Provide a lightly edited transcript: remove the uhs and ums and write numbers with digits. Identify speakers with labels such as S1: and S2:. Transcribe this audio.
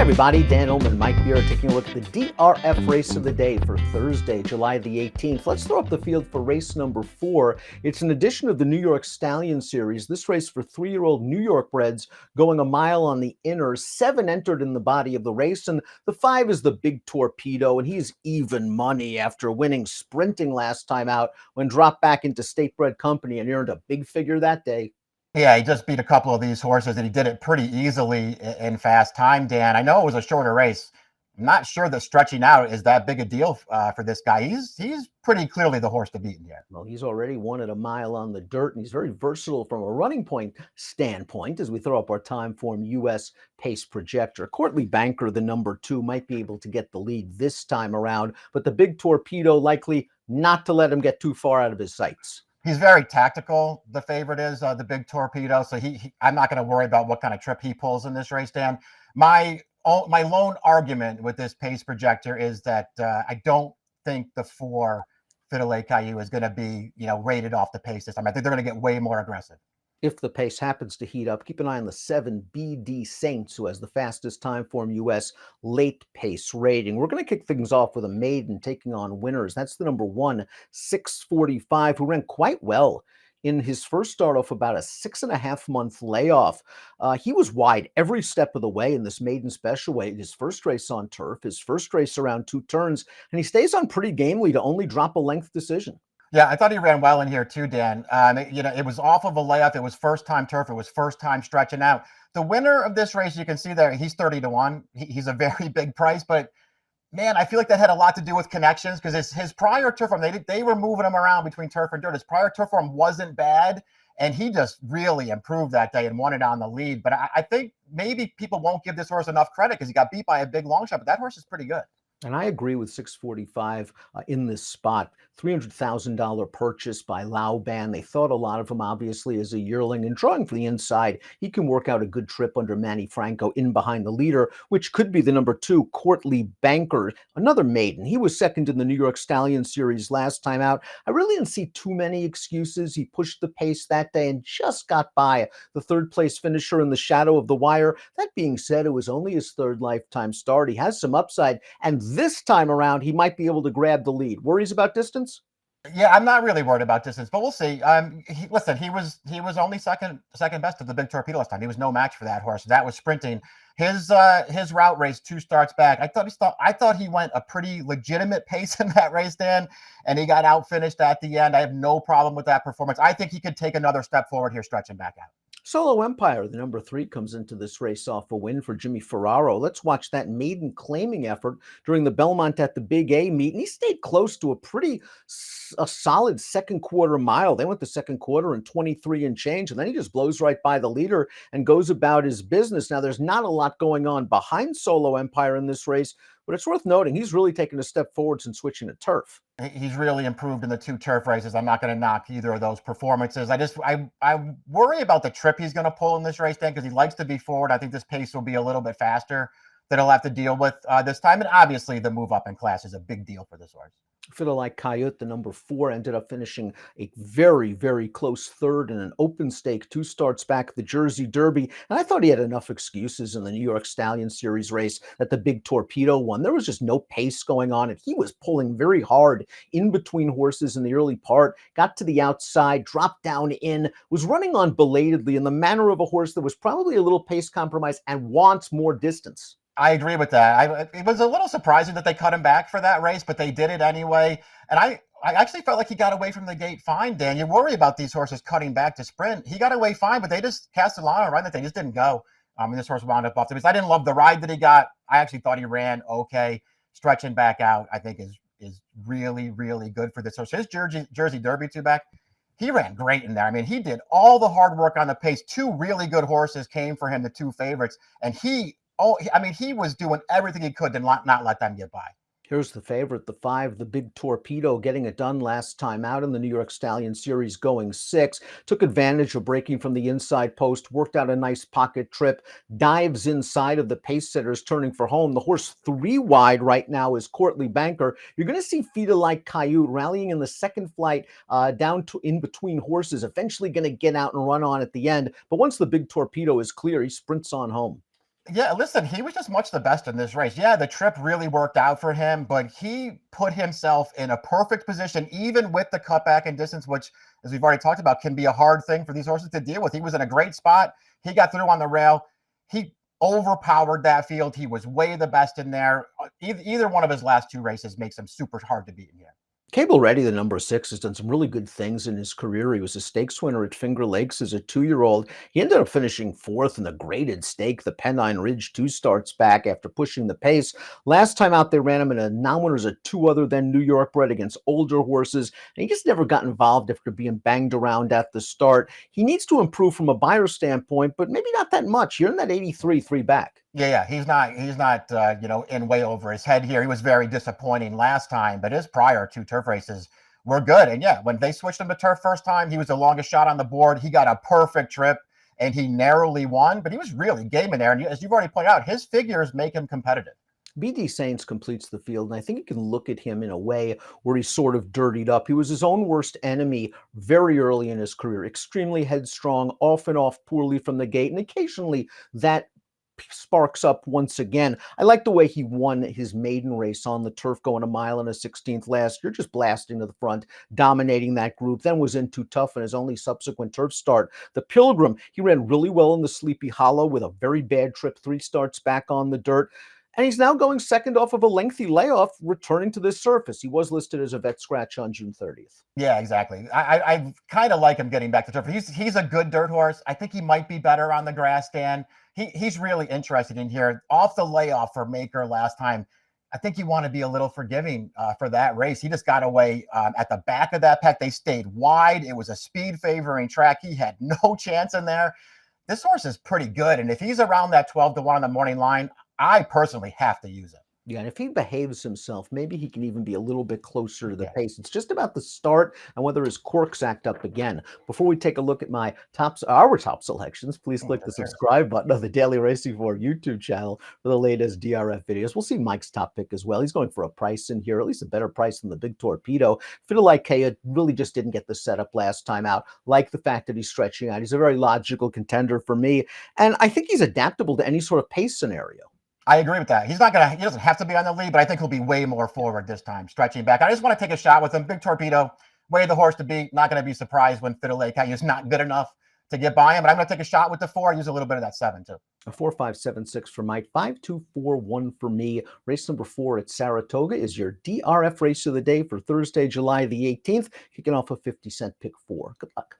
S1: everybody, Dan Illman, Mike Beer, taking a look at the DRF race of the day for Thursday, July the 18th. Let's throw up the field for race number 4. It's an edition of the New York Stallion series. This race for 3-year-old New York breds going a mile on the inner. 7 entered in the body of the race, and the 5 is the Big Torpedo, and he's even money after winning sprinting last time out when dropped back into state bred company and earned a big figure that day.
S2: Yeah, he just beat a couple of these horses, and he did it pretty easily in fast time, Dan. I know it was a shorter race. I'm not sure that stretching out is that big a deal for this guy. He's pretty clearly the horse to beat here.
S1: Well, he's already won at a mile on the dirt, and he's very versatile from a running point standpoint as we throw up our time form U.S. pace projector. Courtly Banker, the number 2, might be able to get the lead this time around, but the Big Torpedo likely not to let him get too far out of his sights.
S2: He's very tactical, the favorite is, the Big Torpedo, so I'm not going to worry about what kind of trip he pulls in this race, Dan. My lone argument with this pace projector is that I don't think the 4 Fiddle Caillou is going to be, rated off the pace this time. I think they're going to get way more aggressive.
S1: If the pace happens to heat up, keep an eye on the 7 BD Saints, who has the fastest time form U.S. late pace rating. We're going to kick things off with a maiden taking on winners. That's the number 1, 645, who ran quite well in his first start off about a 6.5-month layoff. He was wide every step of the way in this maiden special weight. His first race on turf, his first race around 2 turns, and he stays on pretty gamely to only drop a length decision.
S2: Yeah, I thought he ran well in here too, Dan. It was off of a layoff. It was first time turf. It was first time stretching out. The winner of this race, you can see there, he's 30-1. He's a very big price, but man, I feel like that had a lot to do with connections because his prior turf form, they were moving him around between turf and dirt. His prior turf form wasn't bad, and he just really improved that day and won it on the lead. But I think maybe people won't give this horse enough credit because he got beat by a big long shot, but that horse is pretty good.
S1: And I agree with 645 in this spot. $300,000 purchase by Lauban. They thought a lot of him, obviously, as a yearling. And drawing from the inside, he can work out a good trip under Manny Franco in behind the leader, which could be the number 2, Courtly Banker, another maiden. He was second in the New York Stallion series last time out. I really didn't see too many excuses. He pushed the pace that day and just got by the 3rd-place finisher in the shadow of the wire. That being said, it was only his 3rd lifetime start. He has some upside, and this time around, he might be able to grab the lead. Worries about distance?
S2: Yeah, I'm not really worried about distance, but we'll see. Listen, he was only second best of the Big Torpedo last time. He was no match for that horse. That was sprinting. His route race 2 starts back. I thought he went a pretty legitimate pace in that race, Dan, and he got out finished at the end. I have no problem with that performance. I think he could take another step forward here, stretching back out.
S1: Solo Empire, the number 3, comes into this race off a win for Jimmy Ferraro. Let's watch that maiden claiming effort during the Belmont at the Big A meet, and he stayed close to a solid second quarter mile. They went the second quarter in 23 and change, and then he just blows right by the leader and goes about his business. Now, there's not a lot going on behind Solo Empire in this race, but it's worth noting he's really taken a step forward since switching to turf.
S2: He's really improved in the 2 turf races. I'm not going to knock either of those performances. I worry about the trip he's going to pull in this race, Dan, because he likes to be forward. I think this pace will be a little bit faster that he'll have to deal with this time. And obviously the move up in class is a big deal for this horse.
S1: Fiddle Caillou, the number 4, ended up finishing a very, very close 3rd in an open stake 2 starts back at the Jersey Derby. And I thought he had enough excuses in the New York Stallion Series race that the Big Torpedo won. There was just no pace going on, and he was pulling very hard in between horses in the early part, got to the outside, dropped down in, was running on belatedly in the manner of a horse that was probably a little pace compromised and wants more distance.
S2: I agree with that. It was a little surprising that they cut him back for that race, but they did it anyway. And I actually felt like he got away from the gate fine, Dan. You worry about these horses cutting back to sprint. He got away fine, but they just Castellano ran that thing. Just didn't go. And this horse wound up off the base. I didn't love the ride that he got. I actually thought he ran okay. Stretching back out, I think, is really, really good for this horse. His Jersey Derby 2 back, he ran great in there. I mean, he did all the hard work on the pace. 2 really good horses came for him, the 2 favorites. And he was doing everything he could to not let them get by.
S1: Here's the favorite, the 5, the Big Torpedo, getting it done last time out in the New York Stallion Series, going 6. Took advantage of breaking from the inside post, worked out a nice pocket trip, dives inside of the pace setters, turning for home. The horse 3 wide right now is Courtly Banker. You're going to see Fiddle Caillou rallying in the second flight down to in between horses, eventually going to get out and run on at the end. But once the Big Torpedo is clear, he sprints on home.
S2: Yeah, listen, he was just much the best in this race. Yeah, the trip really worked out for him, but he put himself in a perfect position, even with the cutback in distance, which, as we've already talked about, can be a hard thing for these horses to deal with. He was in a great spot. He got through on the rail. He overpowered that field. He was way the best in there. Either one of his last two races makes him super hard to beat in here.
S1: Cable Ready, the number 6, has done some really good things in his career. He was a stakes winner at Finger Lakes as a 2-year-old. He ended up finishing 4th in the graded stake, the Pennine Ridge 2 starts back after pushing the pace. Last time out, they ran him in a non-winners at 2 other than New York bred against older horses, and he just never got involved after being banged around at the start. He needs to improve from a buyer standpoint, but maybe not that much. You're in that 83, 3 back.
S2: Yeah, he's not, in way over his head here. He was very disappointing last time, but his prior 2 turf races were good. And yeah, when they switched him to turf first time, he was the longest shot on the board. He got a perfect trip and he narrowly won, but he was really game in there. And as you've already pointed out, his figures make him competitive.
S1: BD Saints completes the field, and I think you can look at him in a way where he's sort of dirtied up. He was his own worst enemy very early in his career, extremely headstrong, often off poorly from the gate, and occasionally that sparks up once again. I like the way he won his maiden race on the turf, going a mile and a 16th last year, just blasting to the front, dominating that group, then was in too tough in his only subsequent turf start. The Pilgrim, he ran really well in the Sleepy Hollow with a very bad trip, 3 starts back on the dirt. And he's now going second off of a lengthy layoff, returning to this surface. He was listed as a vet scratch on June 30th.
S2: Yeah, exactly. I kind of like him getting back to turf. He's a good dirt horse. I think he might be better on the grass, Dan. He's really interested in here. Off the layoff for Maker last time, I think you want to be a little forgiving for that race. He just got away at the back of that pack. They stayed wide. It was a speed favoring track. He had no chance in there. This horse is pretty good. And if he's around that 12-1 on the morning line, I personally have to use it.
S1: Yeah, and if he behaves himself, maybe he can even be a little bit closer to the
S2: Yeah.
S1: pace. It's just about the start and whether his quirks act up again. Before we take a look at our top selections, please click the subscribe button on the Daily Racing Form YouTube channel for the latest DRF videos. We'll see Mike's top pick as well. He's going for a price in here, at least a better price than the Big Torpedo. Fidelike really just didn't get the setup last time out. Like the fact that he's stretching out. He's a very logical contender for me, and I think he's adaptable to any sort of pace scenario.
S2: I agree with that. He doesn't have to be on the lead, but I think he'll be way more forward this time, stretching back. I just want to take a shot with him. Big Torpedo, way the horse to beat. Not going to be surprised when Fidelike is not good enough to get by him, but I'm going to take a shot with the 4, use a little bit of that 7 too.
S1: A 4-5-7-6 for Mike, 5-2-4-1 for me. Race number 4 at Saratoga is your DRF race of the day for Thursday, July the 18th, kicking off a 50-cent pick 4. Good luck.